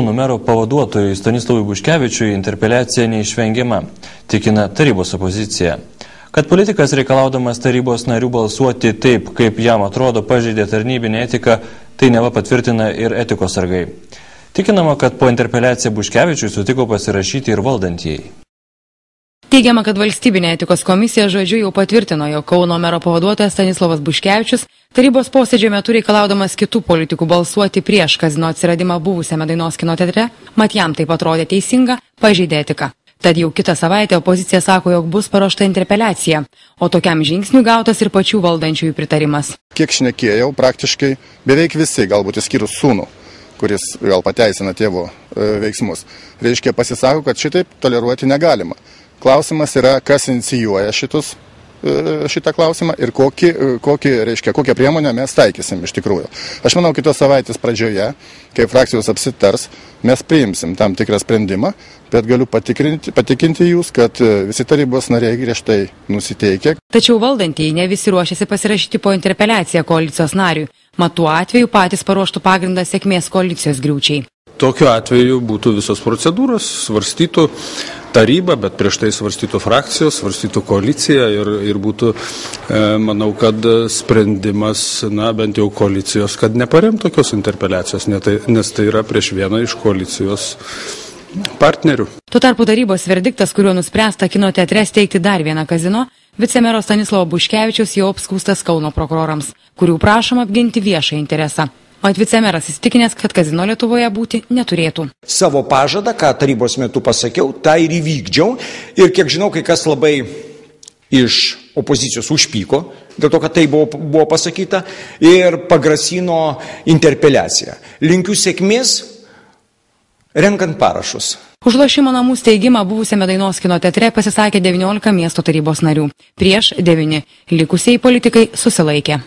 Kauno mero pavaduotojui Stanislovui Buškevičiui interpeliacija neišvengiama, tikina tarybos opozicija. Kad politikas reikalaudamas tarybos narių balsuoti taip, kaip jam atrodo, pažeidė tarnybinę etiką, tai neva patvirtina ir etikos sargai. Tikinama, kad po interpeliaciją Buškevičiui sutiko pasirašyti ir valdantieji. Teigiama, kad valstybinė etikos komisija žodžiu jau patvirtino, jog Kauno mero pavaduotojas Stanislovas Buškevičius tarybos posėdžio metu reikalaudamas kitų politikų balsuoti prieš kazino atsiradimą buvusiame Dainos kino teatre, mat jam taip atrodė teisinga, pažeidė etiką. Tad jau kitą savaitę opozicija sako, jog bus paruošta interpeliacija, o tokiam žingsniui gautas ir pačių valdančiųjų pritarimas. Kiek šnekėjau, praktiškai beveik visi, galbūt išskyrus sūnų, kuris gal pateisina tėvo veiksmus, reiškia pasisako, kad šitaip toleruoti negalima. Klausimas yra, kas inicijuoja šitą klausimą ir kokią priemonę mes taikysim iš tikrųjų. Aš manau, kitos savaitės pradžioje, kai frakcijos apsitars, mes priimsim tam tikrą sprendimą, bet galiu patikinti jūs, kad visi tarybos nariai griežtai nusiteikia. Tačiau valdantieji ne visi ruošiasi pasirašyti po interpeliaciją koalicijos nariui. Mat tuo atveju patys paruoštų pagrindą sėkmės koalicijos griūčiai. Tokiu atveju būtų visos procedūros, svarstytų taryba, bet prieš tai svarstytų frakcijos, svarstytų koalicija ir būtų, manau, kad sprendimas, bent jau koalicijos, kad neparem tokios interpeliacijos, nes tai yra prieš vieną iš koalicijos partnerių. Tuo tarpu tarybos verdiktas, kuriuo nuspręsta kino teatre steigti dar vieną kazino, vicemero Stanislovo Buškevičiaus jau apskųstas Kauno prokurorams, kurių prašoma apginti viešą interesą. Mat vicemeras įsitikinęs, kad kazino Lietuvoje būti neturėtų. Savo pažadą, ką tarybos metu pasakiau, tą ir įvykdžiau. Ir kiek žinau, kai kas labai iš opozicijos užpyko, dėl to, kad tai buvo pasakyta, ir pagrasino interpeliaciją. Linkiu sėkmės, renkant parašus. Už lošimo namų steigimą buvusiame Dainos kino teatre pasisakė 19 miesto tarybos narių. Prieš 9 likusiai politikai susilaikė.